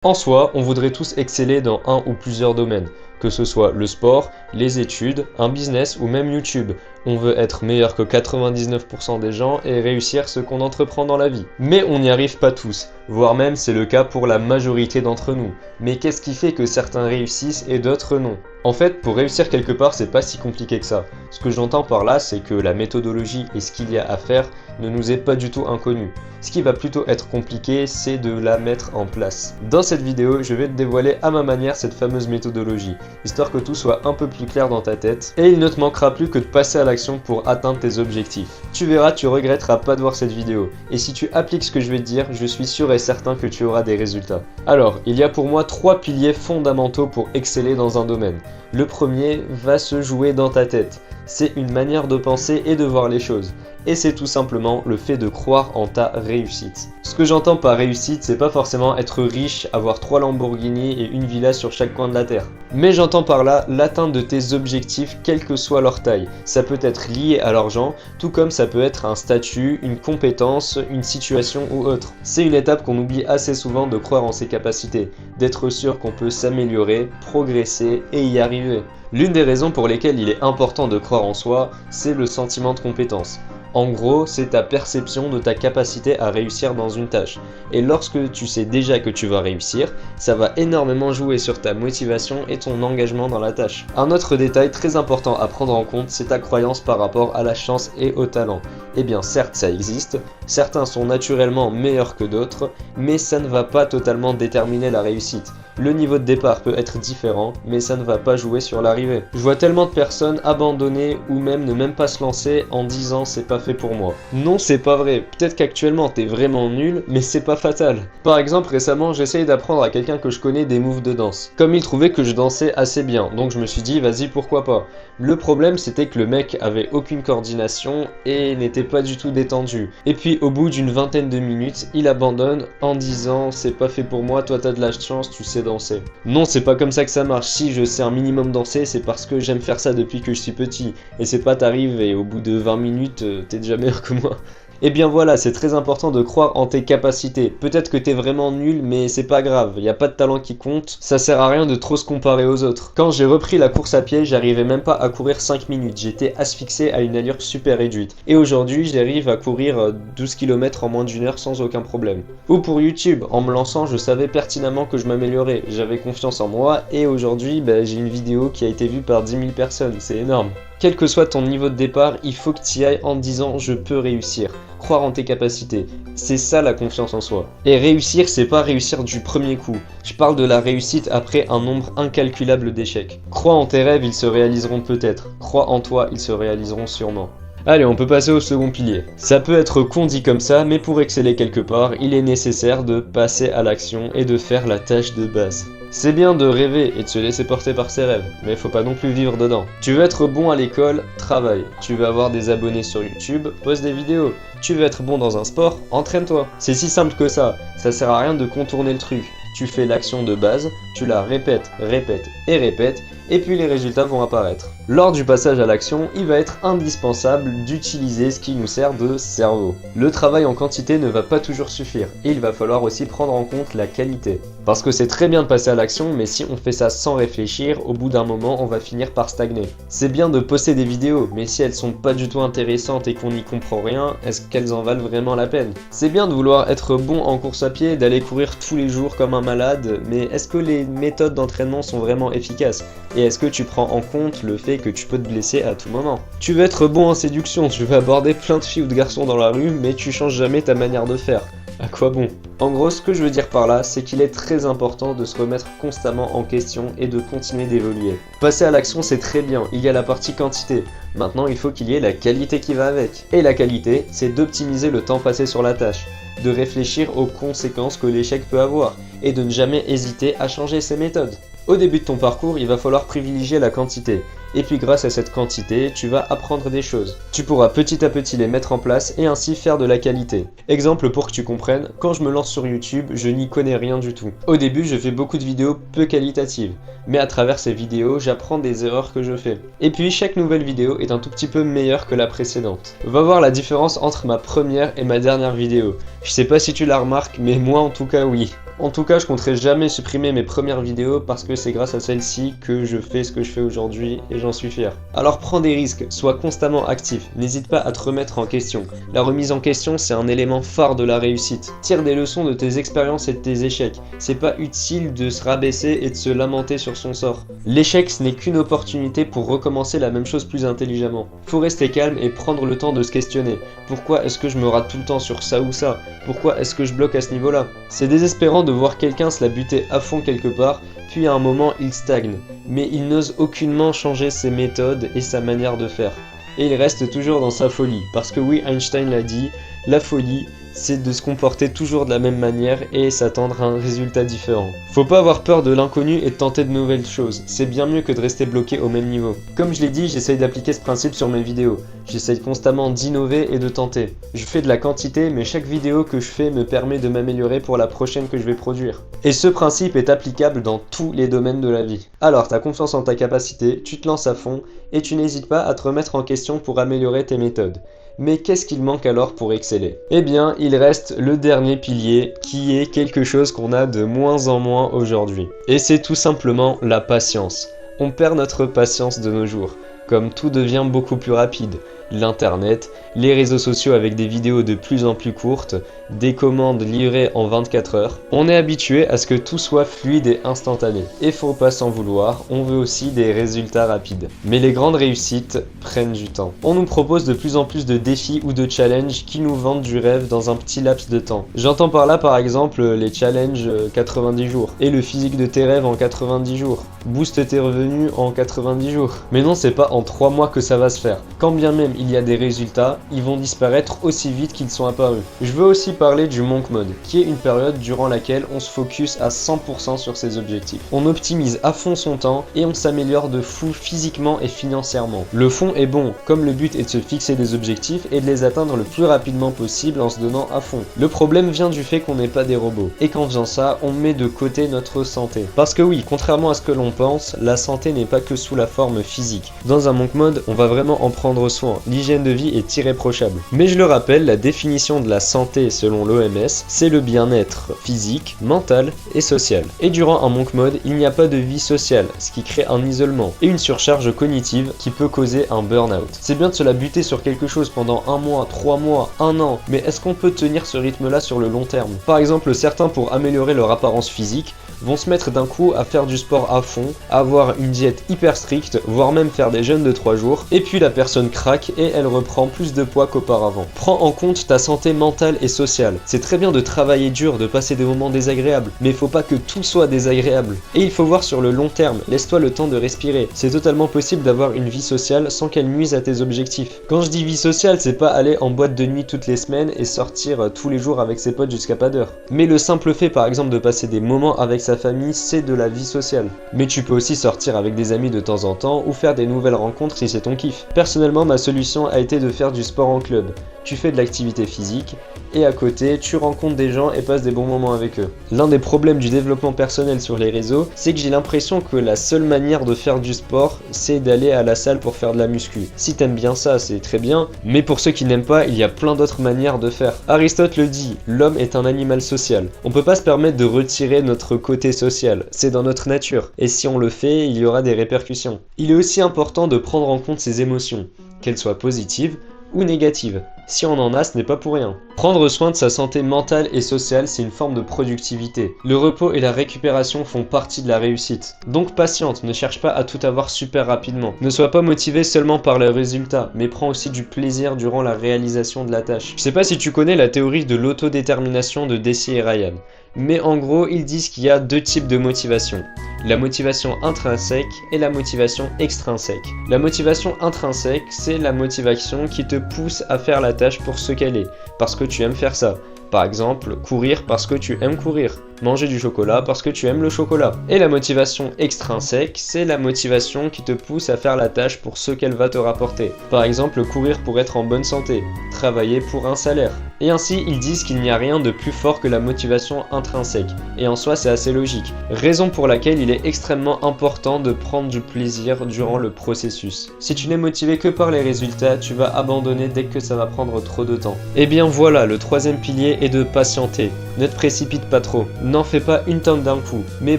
En soi, on voudrait tous exceller dans un ou plusieurs domaines, que ce soit le sport, les études, un business ou même YouTube. On veut être meilleur que 99% des gens et réussir ce qu'on entreprend dans la vie. Mais on n'y arrive pas tous, voire même c'est le cas pour la majorité d'entre nous. Mais qu'est-ce qui fait que certains réussissent et d'autres non? En fait, pour réussir quelque part, c'est pas si compliqué que ça. Ce que j'entends par là, c'est que la méthodologie et ce qu'il y a à faire ne nous est pas du tout inconnu. Ce qui va plutôt être compliqué, c'est de la mettre en place. Dans cette vidéo, je vais te dévoiler à ma manière cette fameuse méthodologie, histoire que tout soit un peu plus clair dans ta tête, et il ne te manquera plus que de passer à l'action pour atteindre tes objectifs. Tu verras, tu regretteras pas de voir cette vidéo, et si tu appliques ce que je vais te dire, je suis sûr et certain que tu auras des résultats. Alors, il y a pour moi 3 piliers fondamentaux pour exceller dans un domaine. Le premier va se jouer dans ta tête. C'est une manière de penser et de voir les choses. Et c'est tout simplement le fait de croire en ta réussite. Ce que j'entends par réussite, c'est pas forcément être riche, avoir 3 Lamborghini et une villa sur chaque coin de la terre. Mais j'entends par là l'atteinte de tes objectifs, quelle que soit leur taille. Ça peut être lié à l'argent, tout comme ça peut être un statut, une compétence, une situation ou autre. C'est une étape qu'on oublie assez souvent, de croire en ses capacités, d'être sûr qu'on peut s'améliorer, progresser et y arriver. L'une des raisons pour lesquelles il est important de croire en soi, c'est le sentiment de compétence. En gros, c'est ta perception de ta capacité à réussir dans une tâche. Et lorsque tu sais déjà que tu vas réussir, ça va énormément jouer sur ta motivation et ton engagement dans la tâche. Un autre détail très important à prendre en compte, c'est ta croyance par rapport à la chance et au talent. Eh bien certes ça existe, certains sont naturellement meilleurs que d'autres, mais ça ne va pas totalement déterminer la réussite. Le niveau de départ peut être différent, mais ça ne va pas jouer sur l'arrivée. Je vois tellement de personnes abandonner ou même ne même pas se lancer en disant c'est pas fait pour moi. Non, c'est pas vrai. Peut-être qu'actuellement t'es vraiment nul, mais c'est pas fatal. Par exemple, récemment, j'essaye d'apprendre à quelqu'un que je connais des moves de danse. Comme il trouvait que je dansais assez bien, donc je me suis dit vas-y pourquoi pas. Le problème c'était que le mec avait aucune coordination et n'était pas du tout détendu. Et puis au bout d'une vingtaine de minutes, il abandonne en disant c'est pas fait pour moi, toi t'as de la chance, tu sais danser. Non, c'est pas comme ça que ça marche. Si je sais un minimum danser, c'est parce que j'aime faire ça depuis que je suis petit. Et c'est pas t'arrives et au bout de 20 minutes, t'es déjà meilleur que moi. Et bien voilà, c'est très important de croire en tes capacités. Peut-être que t'es vraiment nul, mais c'est pas grave, y a pas de talent qui compte, ça sert à rien de trop se comparer aux autres. Quand j'ai repris la course à pied, j'arrivais même pas à courir 5 minutes, j'étais asphyxié à une allure super réduite. Et aujourd'hui, j'arrive à courir 12 km en moins d'une heure sans aucun problème. Ou pour YouTube, en me lançant, je savais pertinemment que je m'améliorais, j'avais confiance en moi, et aujourd'hui, j'ai une vidéo qui a été vue par 10 000 personnes, c'est énorme. Quel que soit ton niveau de départ, il faut que tu y ailles en te disant je peux réussir. Croire en tes capacités, c'est ça la confiance en soi. Et réussir, c'est pas réussir du premier coup. Je parle de la réussite après un nombre incalculable d'échecs. Crois en tes rêves, ils se réaliseront peut-être. Crois en toi, ils se réaliseront sûrement. Allez, on peut passer au second pilier. Ça peut être con dit comme ça, mais pour exceller quelque part, il est nécessaire de passer à l'action et de faire la tâche de base. C'est bien de rêver et de se laisser porter par ses rêves, mais faut pas non plus vivre dedans. Tu veux être bon à l'école, travaille. Tu veux avoir des abonnés sur YouTube, poste des vidéos. Tu veux être bon dans un sport, entraîne-toi. C'est si simple que ça sert à rien de contourner le truc. Tu fais l'action de base, tu la répètes, répètes et répètes, et puis les résultats vont apparaître. Lors du passage à l'action, il va être indispensable d'utiliser ce qui nous sert de cerveau. Le travail en quantité ne va pas toujours suffire, et il va falloir aussi prendre en compte la qualité. Parce que c'est très bien de passer à l'action, mais si on fait ça sans réfléchir, au bout d'un moment, on va finir par stagner. C'est bien de poster des vidéos, mais si elles sont pas du tout intéressantes et qu'on n'y comprend rien, est-ce qu'elles en valent vraiment la peine? C'est bien de vouloir être bon en course à pied, d'aller courir tous les jours comme un malade, mais est-ce que les méthodes d'entraînement sont vraiment efficaces? Et est-ce que tu prends en compte le fait que tu peux te blesser à tout moment? Tu veux être bon en séduction, tu veux aborder plein de filles ou de garçons dans la rue, mais tu changes jamais ta manière de faire. À quoi bon? En gros, ce que je veux dire par là, c'est qu'il est très important de se remettre constamment en question et de continuer d'évoluer. Passer à l'action, c'est très bien, il y a la partie quantité. Maintenant, il faut qu'il y ait la qualité qui va avec. Et la qualité, c'est d'optimiser le temps passé sur la tâche, de réfléchir aux conséquences que l'échec peut avoir, et de ne jamais hésiter à changer ses méthodes. Au début de ton parcours, il va falloir privilégier la quantité. Et puis grâce à cette quantité, tu vas apprendre des choses. Tu pourras petit à petit les mettre en place et ainsi faire de la qualité. Exemple pour que tu comprennes, quand je me lance sur YouTube, je n'y connais rien du tout. Au début, je fais beaucoup de vidéos peu qualitatives. Mais à travers ces vidéos, j'apprends des erreurs que je fais. Et puis chaque nouvelle vidéo est un tout petit peu meilleure que la précédente. Va voir la différence entre ma première et ma dernière vidéo. Je sais pas si tu la remarques, mais moi en tout cas oui. En tout cas, je compterai jamais supprimer mes premières vidéos parce que c'est grâce à celles-ci que je fais ce que je fais aujourd'hui et j'en suis fier. Alors prends des risques, sois constamment actif, n'hésite pas à te remettre en question. La remise en question, c'est un élément phare de la réussite. Tire des leçons de tes expériences et de tes échecs. C'est pas utile de se rabaisser et de se lamenter sur son sort. L'échec, ce n'est qu'une opportunité pour recommencer la même chose plus intelligemment. Faut rester calme et prendre le temps de se questionner. Pourquoi est-ce que je me rate tout le temps sur ça ou ça? Pourquoi est-ce que je bloque à ce niveau-là? C'est désespérant de voir quelqu'un se la buter à fond quelque part, puis à un moment il stagne. Mais il n'ose aucunement changer ses méthodes et sa manière de faire. Et il reste toujours dans sa folie. Parce que oui, Einstein l'a dit, la folie, c'est de se comporter toujours de la même manière et s'attendre à un résultat différent. Faut pas avoir peur de l'inconnu et de tenter de nouvelles choses, c'est bien mieux que de rester bloqué au même niveau. Comme je l'ai dit, j'essaye d'appliquer ce principe sur mes vidéos. J'essaye constamment d'innover et de tenter. Je fais de la quantité, mais chaque vidéo que je fais me permet de m'améliorer pour la prochaine que je vais produire. Et ce principe est applicable dans tous les domaines de la vie. Alors, t'as confiance en ta capacité, tu te lances à fond, et tu n'hésites pas à te remettre en question pour améliorer tes méthodes. Mais qu'est-ce qu'il manque alors pour exceller? Eh bien, il reste le dernier pilier, qui est quelque chose qu'on a de moins en moins aujourd'hui. Et c'est tout simplement la patience. On perd notre patience de nos jours, comme tout devient beaucoup plus rapide. L'internet, les réseaux sociaux avec des vidéos de plus en plus courtes, des commandes livrées en 24 heures. On est habitué à ce que tout soit fluide et instantané. Et faut pas s'en vouloir, on veut aussi des résultats rapides. Mais les grandes réussites prennent du temps. On nous propose de plus en plus de défis ou de challenges qui nous vendent du rêve dans un petit laps de temps. J'entends par là par exemple les challenges 90 jours et le physique de tes rêves en 90 jours. Booste tes revenus en 90 jours. Mais non, c'est pas en 3 mois que ça va se faire. Quand bien même il y a des résultats, ils vont disparaître aussi vite qu'ils sont apparus. Je veux aussi parler du monk mode, qui est une période durant laquelle on se focus à 100% sur ses objectifs. On optimise à fond son temps et on s'améliore de fou physiquement et financièrement. Le fond est bon, comme le but est de se fixer des objectifs et de les atteindre le plus rapidement possible en se donnant à fond. Le problème vient du fait qu'on n'est pas des robots, et qu'en faisant ça, on met de côté notre santé. Parce que oui, contrairement à ce que l'on pense, la santé n'est pas que sous la forme physique. Dans un monk mode, on va vraiment en prendre soin. L'hygiène de vie est irréprochable. Mais je le rappelle, la définition de la santé selon l'OMS, c'est le bien-être physique, mental et social. Et durant un monk mode, il n'y a pas de vie sociale, ce qui crée un isolement et une surcharge cognitive qui peut causer un burn-out. C'est bien de se la buter sur quelque chose pendant 1 mois, 3 mois, 1 an, mais est-ce qu'on peut tenir ce rythme-là sur le long terme? Par exemple, certains pour améliorer leur apparence physique vont se mettre d'un coup à faire du sport à fond, à avoir une diète hyper stricte, voire même faire des jeûnes de 3 jours, et puis la personne craque et elle reprend plus de poids qu'auparavant. Prends en compte ta santé mentale et sociale. C'est très bien de travailler dur, de passer des moments désagréables, mais il faut pas que tout soit désagréable. Et il faut voir sur le long terme, laisse-toi le temps de respirer. C'est totalement possible d'avoir une vie sociale sans qu'elle nuise à tes objectifs. Quand je dis vie sociale, c'est pas aller en boîte de nuit toutes les semaines et sortir tous les jours avec ses potes jusqu'à pas d'heure. Mais le simple fait par exemple de passer des moments avec sa famille, c'est de la vie sociale. Mais tu peux aussi sortir avec des amis de temps en temps ou faire des nouvelles rencontres si c'est ton kiff. Personnellement, ma solution a été de faire du sport en club. Tu fais de l'activité physique et à côté, tu rencontres des gens et passes des bons moments avec eux. L'un des problèmes du développement personnel sur les réseaux, c'est que j'ai l'impression que la seule manière de faire du sport, c'est d'aller à la salle pour faire de la muscu. Si t'aimes bien ça, c'est très bien, mais pour ceux qui n'aiment pas, il y a plein d'autres manières de faire. Aristote le dit, l'homme est un animal social. On peut pas se permettre de retirer notre côté social, c'est dans notre nature, et si on le fait, il y aura des répercussions. Il est aussi important de prendre en compte ses émotions, qu'elles soient positives ou négatives. Si on en a, ce n'est pas pour rien. Prendre soin de sa santé mentale et sociale, c'est une forme de productivité. Le repos et la récupération font partie de la réussite. Donc patiente, ne cherche pas à tout avoir super rapidement. Ne sois pas motivé seulement par le résultat, mais prends aussi du plaisir durant la réalisation de la tâche. Je sais pas si tu connais la théorie de l'autodétermination de Deci et Ryan. Mais en gros, ils disent qu'il y a 2 types de motivation. La motivation intrinsèque et la motivation extrinsèque. La motivation intrinsèque, c'est la motivation qui te pousse à faire la tâche pour ce qu'elle est, parce que tu aimes faire ça. Par exemple, courir parce que tu aimes courir. Manger du chocolat parce que tu aimes le chocolat. Et la motivation extrinsèque, c'est la motivation qui te pousse à faire la tâche pour ce qu'elle va te rapporter. Par exemple, courir pour être en bonne santé, travailler pour un salaire. Et ainsi, ils disent qu'il n'y a rien de plus fort que la motivation intrinsèque. Et en soi, c'est assez logique. Raison pour laquelle il est extrêmement important de prendre du plaisir durant le processus. Si tu n'es motivé que par les résultats, tu vas abandonner dès que ça va prendre trop de temps. Et bien voilà, le 3e pilier est de patienter. Ne te précipite pas trop. N'en fais pas une tonne d'un coup, mais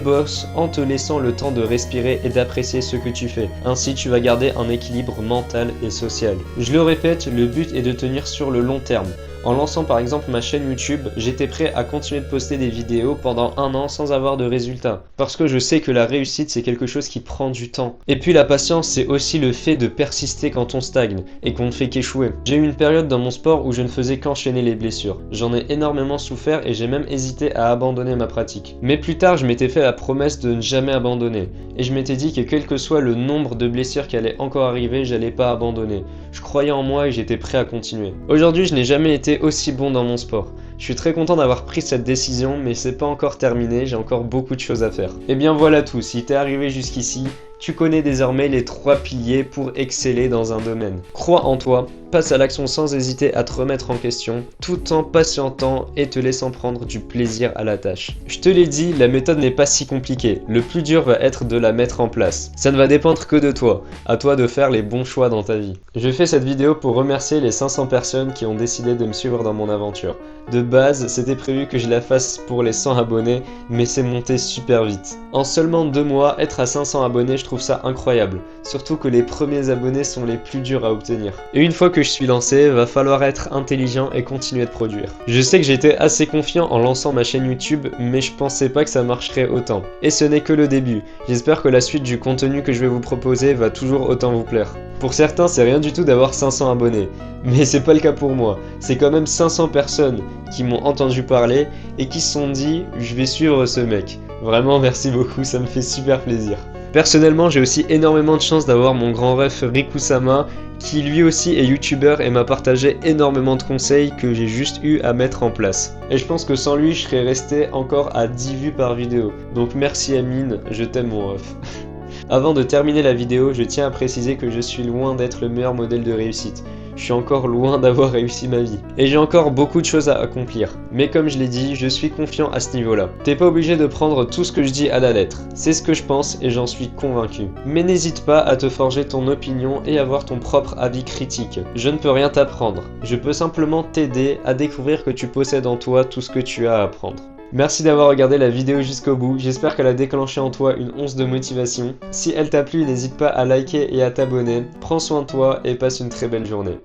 bosse en te laissant le temps de respirer et d'apprécier ce que tu fais. Ainsi, tu vas garder un équilibre mental et social. Je le répète, le but est de tenir sur le long terme. En lançant par exemple ma chaîne YouTube, j'étais prêt à continuer de poster des vidéos pendant 1 an sans avoir de résultats. Parce que je sais que la réussite c'est quelque chose qui prend du temps. Et puis la patience c'est aussi le fait de persister quand on stagne et qu'on ne fait qu'échouer. J'ai eu une période dans mon sport où je ne faisais qu'enchaîner les blessures. J'en ai énormément souffert et j'ai même hésité à abandonner ma pratique. Mais plus tard je m'étais fait la promesse de ne jamais abandonner. Et je m'étais dit que quel que soit le nombre de blessures qui allaient encore arriver, j'allais pas abandonner. Je croyais en moi et j'étais prêt à continuer. Aujourd'hui je n'ai jamais été aussi bon dans mon sport. Je suis très content d'avoir pris cette décision, mais c'est pas encore terminé, j'ai encore beaucoup de choses à faire. Et bien voilà tout, si t'es arrivé jusqu'ici, tu connais désormais les 3 piliers pour exceller dans un domaine. Crois en toi, passe à l'action sans hésiter à te remettre en question, tout en patientant et te laissant prendre du plaisir à la tâche. Je te l'ai dit, la méthode n'est pas si compliquée, le plus dur va être de la mettre en place. Ça ne va dépendre que de toi, à toi de faire les bons choix dans ta vie. Je fais cette vidéo pour remercier les 500 personnes qui ont décidé de me suivre dans mon aventure. De base, c'était prévu que je la fasse pour les 100 abonnés, mais c'est monté super vite. En seulement 2 mois, être à 500 abonnés, je trouve ça incroyable. Surtout que les premiers abonnés sont les plus durs à obtenir. Et une fois que je suis lancé, va falloir être intelligent et continuer de produire. Je sais que j'étais assez confiant en lançant ma chaîne YouTube, mais je pensais pas que ça marcherait autant. Et ce n'est que le début. J'espère que la suite du contenu que je vais vous proposer va toujours autant vous plaire. Pour certains, c'est rien du tout d'avoir 500 abonnés. Mais c'est pas le cas pour moi. C'est quand même 500 personnes qui m'ont entendu parler et qui se sont dit « je vais suivre ce mec ». Vraiment merci beaucoup, ça me fait super plaisir. Personnellement, j'ai aussi énormément de chance d'avoir mon grand ref Rikusama qui lui aussi est youtubeur et m'a partagé énormément de conseils que j'ai juste eu à mettre en place. Et je pense que sans lui, je serais resté encore à 10 vues par vidéo. Donc merci Amine, je t'aime mon ref. Avant de terminer la vidéo, je tiens à préciser que je suis loin d'être le meilleur modèle de réussite. Je suis encore loin d'avoir réussi ma vie. Et j'ai encore beaucoup de choses à accomplir. Mais comme je l'ai dit, je suis confiant à ce niveau-là. T'es pas obligé de prendre tout ce que je dis à la lettre. C'est ce que je pense et j'en suis convaincu. Mais n'hésite pas à te forger ton opinion et avoir ton propre avis critique. Je ne peux rien t'apprendre. Je peux simplement t'aider à découvrir que tu possèdes en toi tout ce que tu as à apprendre. Merci d'avoir regardé la vidéo jusqu'au bout, j'espère qu'elle a déclenché en toi une once de motivation. Si elle t'a plu, n'hésite pas à liker et à t'abonner. Prends soin de toi et passe une très belle journée.